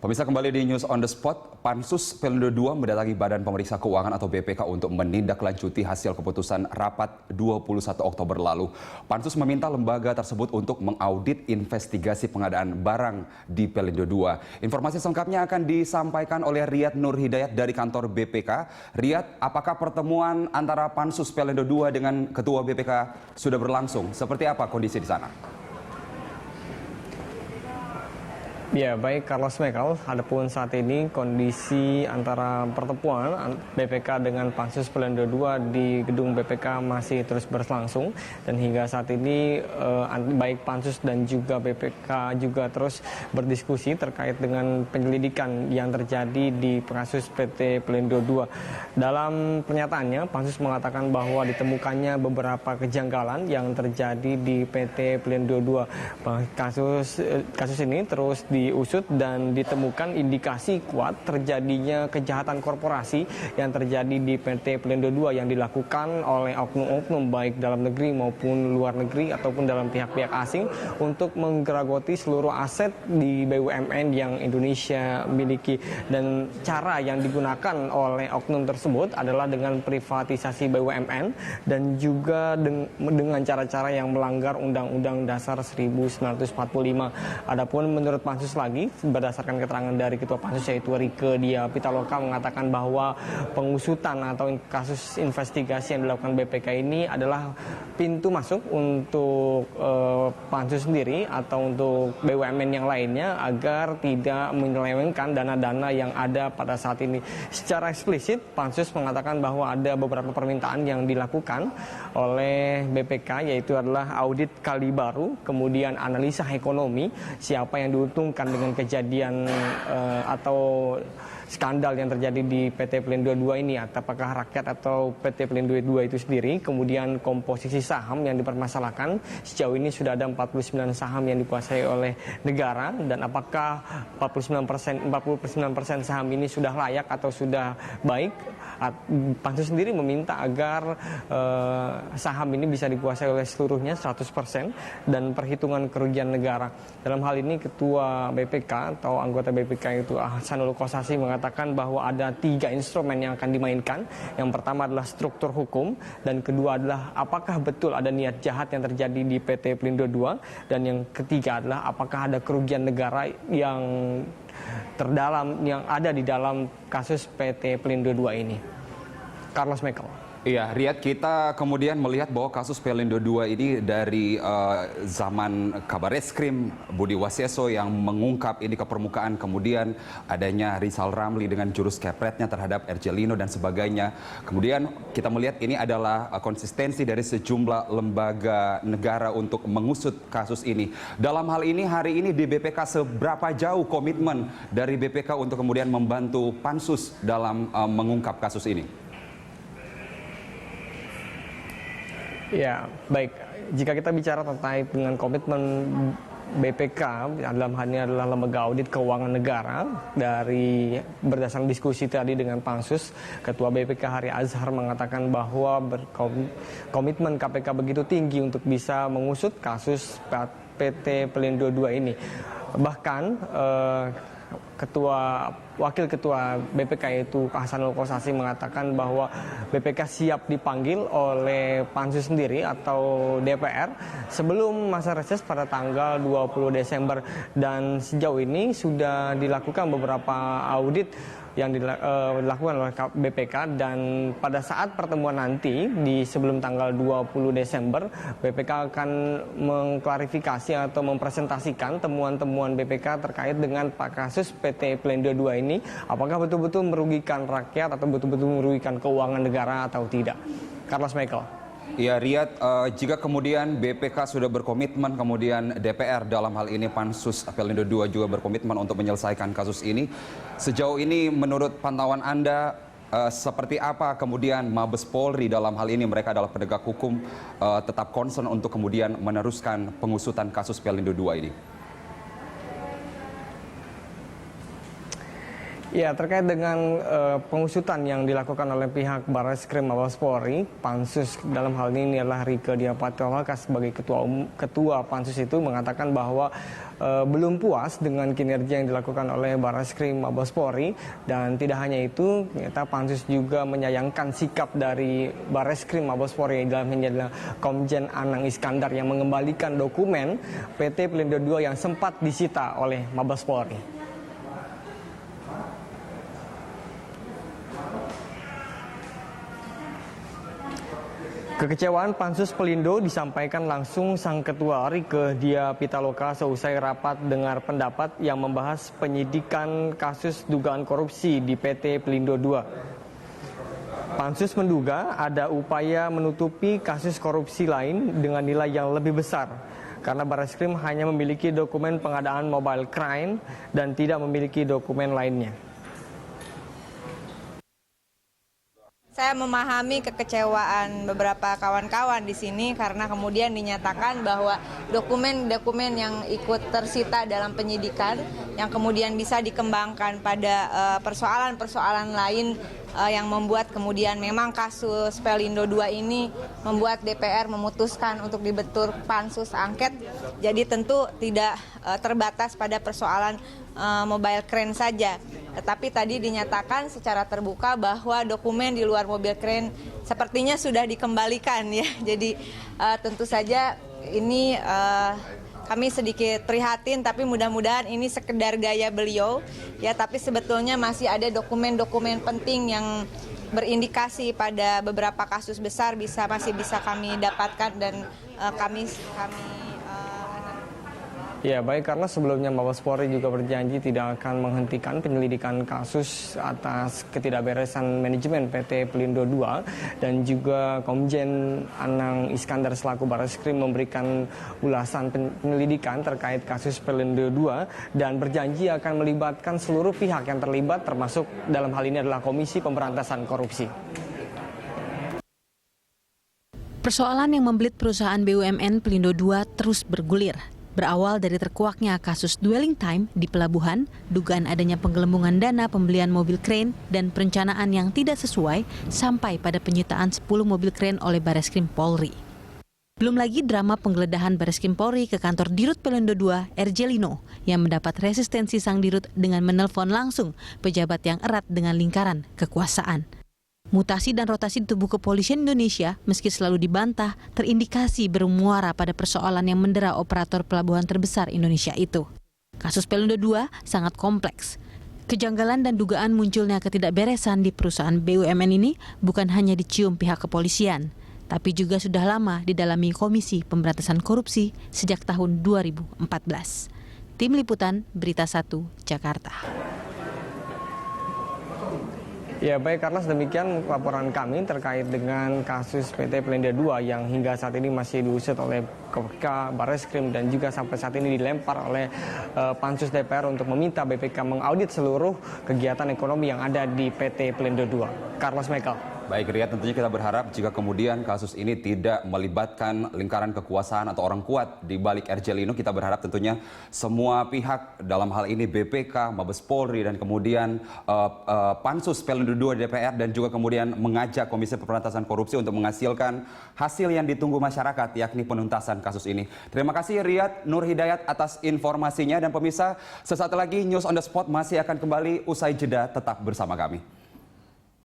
Pemirsa, kembali di News on the Spot. Pansus Pelindo II mendatangi Badan Pemeriksa Keuangan atau BPK untuk menindaklanjuti hasil keputusan rapat 21 Oktober lalu. Pansus meminta lembaga tersebut untuk mengaudit investigasi pengadaan barang di Pelindo II. Informasi selengkapnya akan disampaikan oleh Riyad Nur Hidayat dari kantor BPK. Riyad, apakah pertemuan antara Pansus Pelindo II dengan Ketua BPK sudah berlangsung? Seperti apa kondisi di sana? Ya, baik Carlos Michael, adapun saat ini kondisi antara pertemuan BPK dengan Pansus Pelindo II di gedung BPK masih terus berlangsung, dan hingga saat ini baik Pansus dan juga BPK juga terus berdiskusi terkait dengan penyelidikan yang terjadi di kasus PT Pelindo II. Dalam pernyataannya, Pansus mengatakan bahwa ditemukannya beberapa kejanggalan yang terjadi di PT Pelindo II. Kasus ini terus diusut dan ditemukan indikasi kuat terjadinya kejahatan korporasi yang terjadi di PT Pelindo II yang dilakukan oleh oknum-oknum baik dalam negeri maupun luar negeri ataupun dalam pihak-pihak asing untuk menggerogoti seluruh aset di BUMN yang Indonesia miliki. Dan cara yang digunakan oleh oknum tersebut adalah dengan privatisasi BUMN dan juga dengan cara-cara yang melanggar Undang-Undang Dasar 1945. Adapun menurut Pansus lagi, berdasarkan keterangan dari Ketua Pansus yaitu Rieke Diah Pitaloka mengatakan bahwa pengusutan atau kasus investigasi yang dilakukan BPK ini adalah pintu masuk untuk Pansus sendiri atau untuk BUMN yang lainnya agar tidak menyelewengkan dana-dana yang ada pada saat ini. Secara eksplisit, Pansus mengatakan bahwa ada beberapa permintaan yang dilakukan oleh BPK, yaitu adalah audit kali baru, kemudian analisa ekonomi, siapa yang diuntungkan dengan kejadian atau skandal yang terjadi di PT Pelindo II ini, apakah rakyat atau PT Pelindo II itu sendiri, kemudian komposisi saham yang dipermasalahkan. Sejauh ini sudah ada 49 saham yang dikuasai oleh negara, dan apakah 49% saham ini sudah layak atau sudah baik. Pansus sendiri meminta agar saham ini bisa dikuasai oleh seluruhnya 100% dan perhitungan kerugian negara. Dalam hal ini Ketua BPK atau anggota BPK itu Ahsanul Kossasi mengatakan bahwa ada 3 instrumen yang akan dimainkan. Yang pertama adalah struktur hukum, dan kedua adalah apakah betul ada niat jahat yang terjadi di PT Pelindo II, dan yang ketiga adalah apakah ada kerugian negara yang terdalam yang ada di dalam kasus PT Pelindo II ini. Carlos Michael. Iya, Riyad, kita kemudian melihat bahwa kasus Pelindo II ini dari zaman Kabar Eskrim Budi Wasieso yang mengungkap ini ke permukaan, kemudian adanya Rizal Ramli dengan jurus kepretnya terhadap RJ Lino dan sebagainya. Kemudian kita melihat ini adalah konsistensi dari sejumlah lembaga negara untuk mengusut kasus ini. Dalam hal ini hari ini di BPK, seberapa jauh komitmen dari BPK untuk kemudian membantu Pansus dalam mengungkap kasus ini? Ya, baik. Jika kita bicara terkait dengan komitmen BPK, dalam hal ini adalah lembaga audit keuangan negara, dari berdasarkan diskusi tadi dengan Pansus, Ketua BPK Hari Azhar mengatakan bahwa komitmen KPK begitu tinggi untuk bisa mengusut kasus PT Pelindo II ini. Bahkan Wakil Ketua BPK yaitu Ahsanul Kossasi mengatakan bahwa BPK siap dipanggil oleh Pansus sendiri atau DPR sebelum masa reses pada tanggal 20 Desember, dan sejauh ini sudah dilakukan beberapa audit yang dilakukan oleh BPK, dan pada saat pertemuan nanti di sebelum tanggal 20 Desember BPK akan mengklarifikasi atau mempresentasikan temuan-temuan BPK terkait dengan kasus PT Pelindo II ini, apakah betul-betul merugikan rakyat atau betul-betul merugikan keuangan negara atau tidak. Carlos Michael. Ya, Riyad, jika kemudian BPK sudah berkomitmen, kemudian DPR dalam hal ini Pansus Pelindo II juga berkomitmen untuk menyelesaikan kasus ini, sejauh ini menurut pantauan Anda seperti apa kemudian Mabes Polri dalam hal ini, mereka adalah penegak hukum, tetap concern untuk kemudian meneruskan pengusutan kasus Pelindo II ini? Ya, terkait dengan pengusutan yang dilakukan oleh pihak Barreskrim Mabes Polri, Pansus dalam hal ini adalah Rieke Diah Pitaloka sebagai ketua Pansus itu mengatakan bahwa belum puas dengan kinerja yang dilakukan oleh Barreskrim Mabes Polri, dan tidak hanya itu, ternyata Pansus juga menyayangkan sikap dari Barreskrim Mabes Polri dalam hal ini adalah Komjen Anang Iskandar yang mengembalikan dokumen PT Pelindo II yang sempat disita oleh Mabes Polri. Kekecewaan Pansus Pelindo disampaikan langsung Sang Ketua Rieke Diah Pitaloka seusai rapat dengar pendapat yang membahas penyidikan kasus dugaan korupsi di PT Pelindo II. Pansus menduga ada upaya menutupi kasus korupsi lain dengan nilai yang lebih besar, karena Barreskrim hanya memiliki dokumen pengadaan mobile crane dan tidak memiliki dokumen lainnya. Saya memahami kekecewaan beberapa kawan-kawan di sini karena kemudian dinyatakan bahwa dokumen-dokumen yang ikut tersita dalam penyidikan yang kemudian bisa dikembangkan pada persoalan-persoalan lain yang membuat kemudian memang kasus Pelindo II ini membuat DPR memutuskan untuk dibentuk pansus angket. Jadi tentu tidak terbatas pada persoalan mobile crane saja. Tetapi tadi dinyatakan secara terbuka bahwa dokumen di luar mobil crane sepertinya sudah dikembalikan ya. Jadi tentu saja ini kami sedikit prihatin, tapi mudah-mudahan ini sekedar gaya beliau ya, tapi sebetulnya masih ada dokumen-dokumen penting yang berindikasi pada beberapa kasus besar masih bisa kami dapatkan dan kami Ya, baik, karena sebelumnya Mabes Polri juga berjanji tidak akan menghentikan penyelidikan kasus atas ketidakberesan manajemen PT Pelindo II, dan juga Komjen Anang Iskandar selaku Barreskrim memberikan ulasan penyelidikan terkait kasus Pelindo II dan berjanji akan melibatkan seluruh pihak yang terlibat, termasuk dalam hal ini adalah Komisi Pemberantasan Korupsi. Persoalan yang membelit perusahaan BUMN Pelindo II terus bergulir. Berawal dari terkuaknya kasus dwelling time di pelabuhan, dugaan adanya penggelembungan dana pembelian mobil crane, dan perencanaan yang tidak sesuai sampai pada penyitaan 10 mobil crane oleh Barreskrim Polri. Belum lagi drama penggeledahan Barreskrim Polri ke kantor Dirut Pelindo II, RJ Lino, yang mendapat resistensi sang Dirut dengan menelpon langsung pejabat yang erat dengan lingkaran kekuasaan. Mutasi dan rotasi di tubuh kepolisian Indonesia, meski selalu dibantah, terindikasi bermuara pada persoalan yang mendera operator pelabuhan terbesar Indonesia itu. Kasus Pelindo II sangat kompleks. Kejanggalan dan dugaan munculnya ketidakberesan di perusahaan BUMN ini bukan hanya dicium pihak kepolisian, tapi juga sudah lama didalami Komisi Pemberantasan Korupsi sejak tahun 2014. Tim Liputan Berita 1, Jakarta. Ya, baik, karena demikian laporan kami terkait dengan kasus PT Pelindo II yang hingga saat ini masih diusut oleh KPK, Barreskrim, dan juga sampai saat ini dilempar oleh Pansus DPR untuk meminta BPK mengaudit seluruh kegiatan ekonomi yang ada di PT Pelindo II. Carlos Michael. Baik, Riyad, tentunya kita berharap jika kemudian kasus ini tidak melibatkan lingkaran kekuasaan atau orang kuat di balik RJ Lino, kita berharap tentunya semua pihak dalam hal ini BPK, Mabes Polri, dan kemudian Pansus Pelindo II DPR, dan juga kemudian mengajak Komisi Pemberantasan Korupsi untuk menghasilkan hasil yang ditunggu masyarakat, yakni penuntasan kasus ini. Terima kasih Riyad Nur Hidayat atas informasinya, dan pemirsa, sesaat lagi News on the Spot masih akan kembali usai jeda, tetap bersama kami.